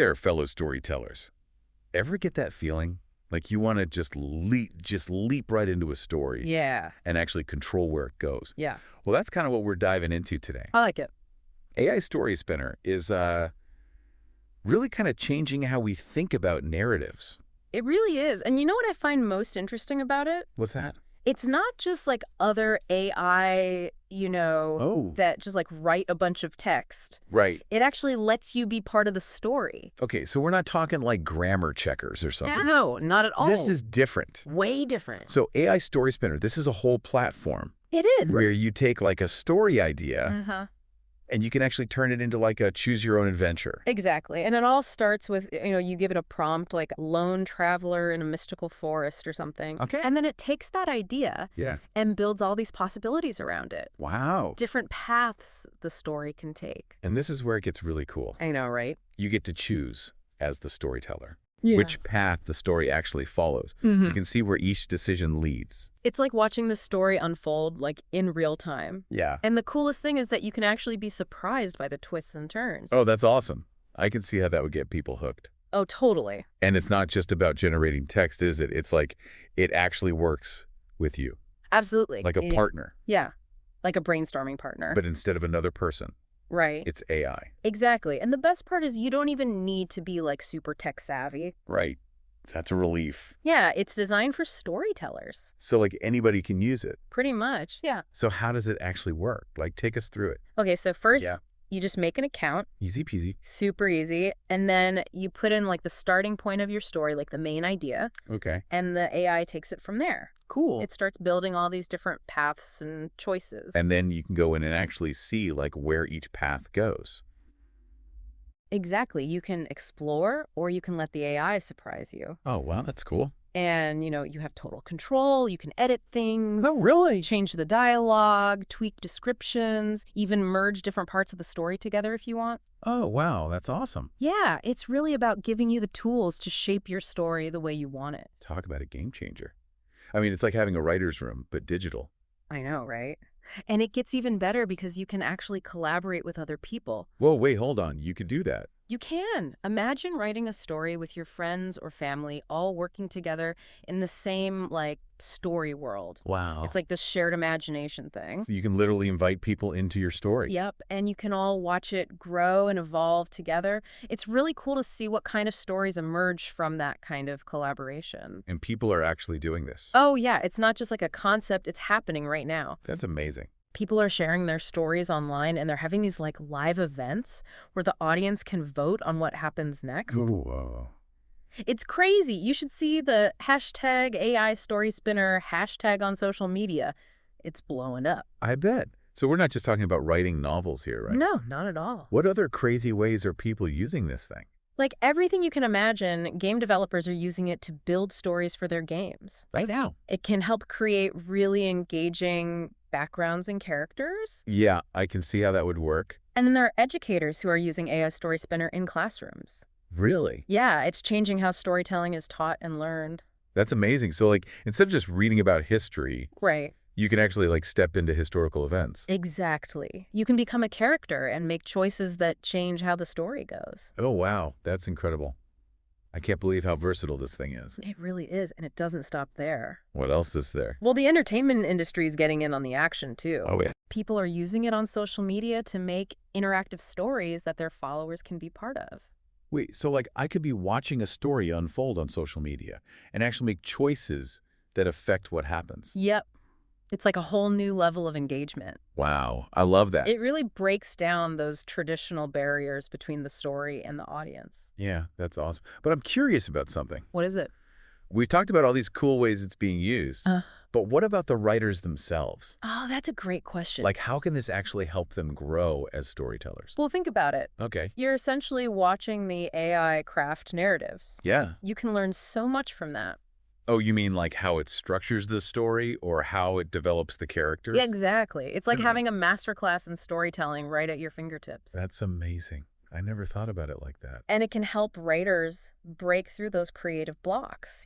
there, fellow storytellers. Ever get that feeling? Like you want to just leap right into a story Yeah. and actually control where it goes. Yeah. Well, that's kind of what we're diving into today. I like it. AI Story Spinner is really kind of changing how we think about narratives. It really is. And you know what I find most interesting about it? What's that? It's not just like other AI, Oh, that just like write a bunch of text. right. It actually lets you be part of the story. Okay, so we're not talking like grammar checkers or something. No, not at all. This is different. way different. So AI Story Spinner, this is a whole platform It is. where you take like a story idea Uh-huh. and you can actually turn it into like a choose your own adventure. Exactly. And it all starts with, you give it a prompt like lone traveler in a mystical forest or something. Okay. And then it takes that idea Yeah. and builds all these possibilities around it. Wow. Different paths the story can take. And this is where it gets really cool. I know, right? You get to choose as the storyteller Yeah. which path the story actually follows. You can see where each decision leads. It's like watching the story unfold like in real time. Yeah. And the coolest thing is that you can actually be surprised by the twists and turns. Oh, that's awesome. I can see how that would get people hooked. Oh, totally. And it's not just about generating text, is it? It's like it actually works with you, Absolutely. like a partner, Yeah. Like a brainstorming partner. but instead of another person, right. it's AI. Exactly. And the best part is you don't even need to be like super tech savvy. Right. That's a relief. Yeah, it's designed for storytellers. So like anybody can use it. Pretty much. Yeah. So how does it actually work? Like take us through it. Okay, so first Yeah. you just make an account. Easy peasy. Super easy. And then you put in like the starting point of your story, like the main idea, Okay. and the AI takes it from there. Cool. It starts building all these different paths and choices. And then you can go in and actually see like where each path goes. Exactly. You can explore or you can let the AI surprise you. Oh, wow, that's cool. And, you have total control. You can edit things. Oh, really? Change the dialogue, tweak descriptions, even merge different parts of the story together if you want. Oh, wow, that's awesome. Yeah, it's really about giving you the tools to shape your story the way you want it. Talk about a game changer. I mean, it's like having a writer's room, but digital. I know, right? And it gets even better because you can actually collaborate with other people. Whoa, wait, hold on. You could do that. You can. Imagine writing a story with your friends or family all working together in the same, story world. Wow. It's like this shared imagination thing. So you can literally invite people into your story. Yep, and you can all watch it grow and evolve together. It's really cool to see what kind of stories emerge from that kind of collaboration. And people are actually doing this. Oh, yeah, it's not just like a concept. It's happening right now. That's amazing. People are sharing their stories online, and they're having these live events where the audience can vote on what happens next. Whoa. It's crazy. You should see the hashtag AI Story Spinner hashtag on social media. It's blowing up. I bet. So we're not just talking about writing novels here, right? No, not at all. What other crazy ways are people using this thing? Like everything you can imagine, game developers are using it to build stories for their games. Right now. It can help create really engaging backgrounds and characters. Yeah, I can see how that would work. And then there are educators who are using AI Story Spinner in classrooms. Really? Yeah, it's changing how storytelling is taught and learned. That's amazing. So instead of just reading about history, Right. you can actually step into historical events. Exactly. You can become a character and make choices that change how the story goes. Oh, wow. That's incredible. I can't believe how versatile this thing is. It really is, and it doesn't stop there. What else is there? Well, the entertainment industry is getting in on the action, too. Oh, yeah. People are using it on social media to make interactive stories that their followers can be part of. Wait, so I could be watching a story unfold on social media and actually make choices that affect what happens. Yep. It's like a whole new level of engagement. Wow, I love that. It really breaks down those traditional barriers between the story and the audience. Yeah, that's awesome. But I'm curious about something. What is it? We've talked about all these cool ways it's being used, but what about the writers themselves? Oh, that's a great question. How can this actually help them grow as storytellers? Well, think about it. Okay. You're essentially watching the AI craft narratives. Yeah. You can learn so much from that. Oh, you mean how it structures the story or how it develops the characters? Yeah, exactly. It's like Mhm. having a masterclass in storytelling right at your fingertips. That's amazing. I never thought about it like that. And it can help writers break through those creative blocks,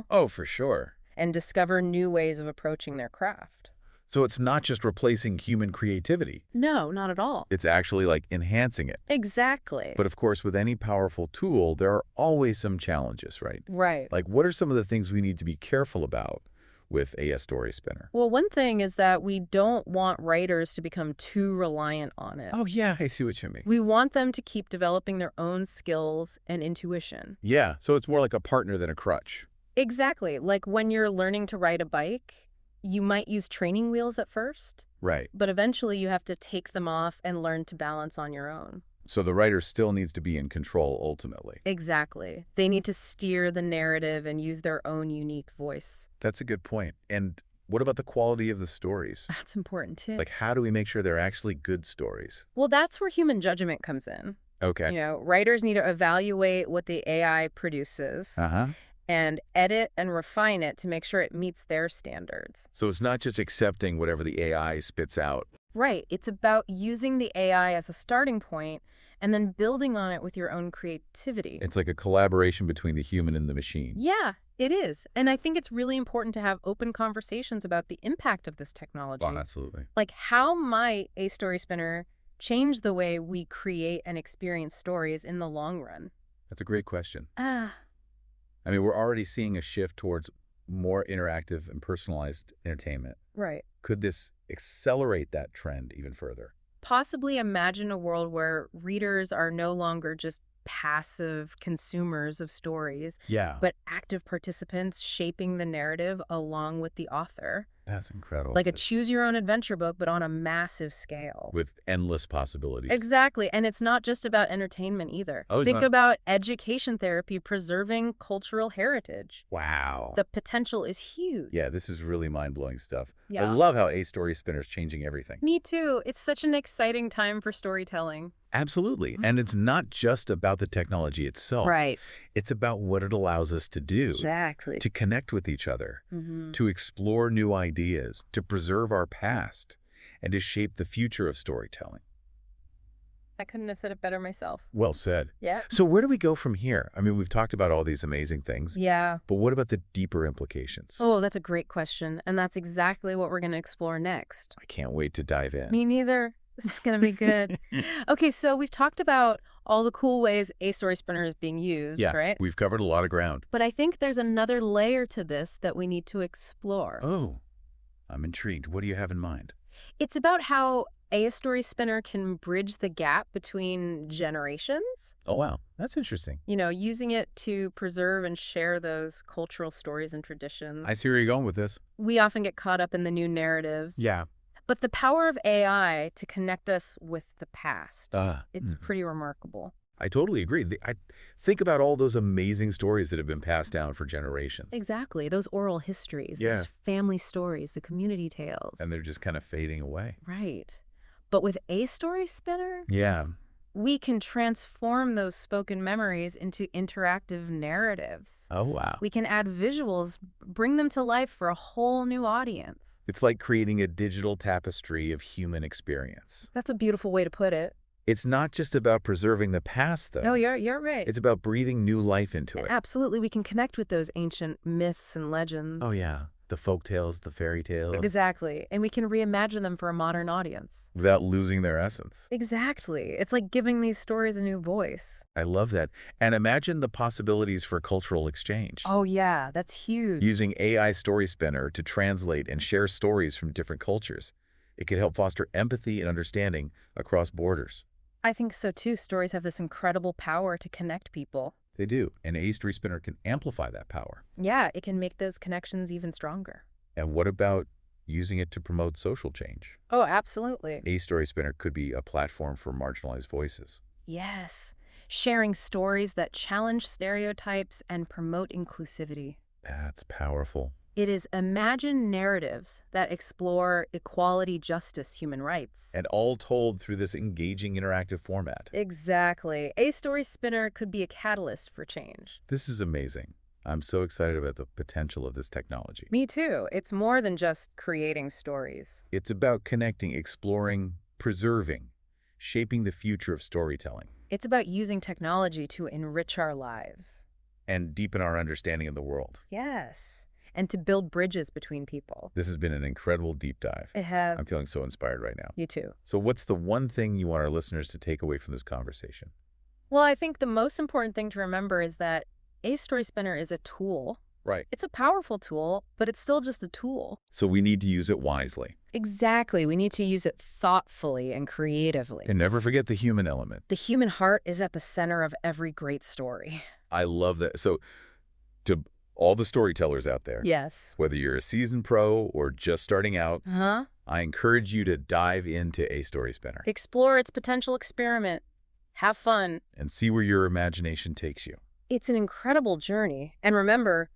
Oh, for sure. and discover new ways of approaching their craft. So it's not just replacing human creativity. No, not at all. It's actually like enhancing it. Exactly. But of course, with any powerful tool, there are always some challenges, right? Right. Like, what are some of the things we need to be careful about with AIStorySpinner? Well, one thing is that we don't want writers to become too reliant on it. Oh, yeah, I see what you mean. We want them to keep developing their own skills and intuition. Yeah, so it's more like a partner than a crutch. Exactly. Like when you're learning to ride a bike, you might use training wheels at first, Right. but eventually you have to take them off and learn to balance on your own. So the writer still needs to be in control ultimately. Exactly. They need to steer the narrative and use their own unique voice. That's a good point. And what about the quality of the stories? That's important too. Like, how do we make sure they're actually good stories? Well, that's where human judgment comes in. Okay. Writers need to evaluate what the AI produces Uh-huh. and edit and refine it to make sure it meets their standards. So it's not just accepting whatever the AI spits out. Right. It's about using the AI as a starting point and then building on it with your own creativity. It's like a collaboration between the human and the machine. Yeah, it is. And I think it's really important to have open conversations about the impact of this technology. Oh, absolutely. Like, how might a story spinner change the way we create and experience stories in the long run? That's a great question. Ah, I mean, we're already seeing a shift towards more interactive and personalized entertainment. right. Could this accelerate that trend even further? Possibly imagine a world where readers are no longer just passive consumers of stories, Yeah. but active participants shaping the narrative along with the author. That's incredible. Like a choose-your-own-adventure book, but on a massive scale. With endless possibilities. Exactly. And it's not just about entertainment either. Oh, it's Think not? about education therapy preserving cultural heritage. Wow. The potential is huge. Yeah, this is really mind-blowing stuff. I Yeah. love how AIStorySpinner is changing everything. Me too. It's such an exciting time for storytelling. Absolutely. And it's not just about the technology itself. Right. It's about what it allows us to do. Exactly. To connect with each other, Mm-hmm. to explore new ideas, to preserve our past, and to shape the future of storytelling. I couldn't have said it better myself. Well said. Yeah. So where do we go from here? I mean, we've talked about all these amazing things, Yeah. but what about the deeper implications? Oh, that's a great question. And that's exactly what we're going to explore next. I can't wait to dive in. Me neither. This is going to be good. Okay, so we've talked about all the cool ways AIStorySpinner is being used, Yeah, right? we've covered a lot of ground. But I think there's another layer to this that we need to explore. Oh, I'm intrigued. What do you have in mind? It's about how AIStorySpinner can bridge the gap between generations, Oh, wow. That's interesting. using it to preserve and share those cultural stories and traditions. I see where you're going with this. We often get caught up in the new narratives. Yeah. But the power of AI to connect us with the past, Ah, it's pretty remarkable. I totally agree. I think about all those amazing stories that have been passed down for generations. Exactly. Those oral histories, Yeah. those family stories, the community tales. And they're just kind of fading away. Right. But with AIStorySpinner, Yeah. we can transform those spoken memories into interactive narratives. Oh, wow. We can add visuals, bring them to life for a whole new audience. It's like creating a digital tapestry of human experience. That's a beautiful way to put it. It's not just about preserving the past, though. Oh, you're right. It's about breathing new life into it. Absolutely. We can connect with those ancient myths and legends. Oh, yeah. The folk tales, the fairy tales. Exactly. And we can reimagine them for a modern audience. Without losing their essence. Exactly. It's like giving these stories a new voice. I love that. And imagine the possibilities for cultural exchange. Oh, yeah. That's huge. Using AIStorySpinner to translate and share stories from different cultures. It could help foster empathy and understanding across borders. I think so, too. Stories have this incredible power to connect people. They do. And AIStorySpinner can amplify that power. Yeah, it can make those connections even stronger. And what about using it to promote social change? Oh, absolutely. AIStorySpinner could be a platform for marginalized voices. Yes. Sharing stories that challenge stereotypes and promote inclusivity. That's powerful. It is imagine narratives that explore equality, justice, human rights. And all told through this engaging interactive format. Exactly. AIStorySpinner could be a catalyst for change. This is amazing. I'm so excited about the potential of this technology. Me too. It's more than just creating stories. It's about connecting, exploring, preserving, shaping the future of storytelling, It's about using technology to enrich our lives. and deepen our understanding of the world. Yes. and to build bridges between people. This has been an incredible deep dive. I have. I'm feeling so inspired right now. You too. So what's the one thing you want our listeners to take away from this conversation? Well, I think the most important thing to remember is that a story spinner is a tool. Right. It's a powerful tool, but it's still just a tool. So we need to use it wisely. Exactly. We need to use it thoughtfully and creatively. And never forget the human element. The human heart is at the center of every great story. I love that. So to all the storytellers out there, Yes. whether you're a seasoned pro or just starting out, Uh-huh. I encourage you to dive into AIStorySpinner Explore its potential experiment. Have fun. and see where your imagination takes you. It's an incredible journey. And remember,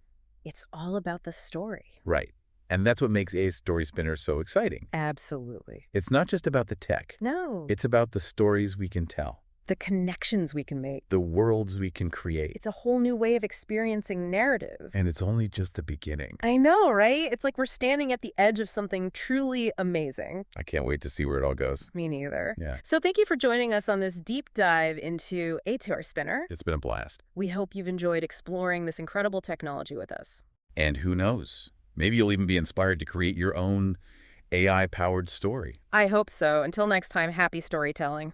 it's all about the story. Right. And that's what makes AIStorySpinner so exciting. Absolutely. It's not just about the tech. No. It's about the stories we can tell, The connections we can make. the worlds we can create. It's a whole new way of experiencing narratives. And it's only just the beginning. I know, right? It's like we're standing at the edge of something truly amazing. I can't wait to see where it all goes. Me neither. Yeah. So thank you for joining us on this deep dive into AIStorySpinner. It's been a blast. We hope you've enjoyed exploring this incredible technology with us. And who knows? Maybe you'll even be inspired to create your own AI-powered story. I hope so. Until next time, happy storytelling.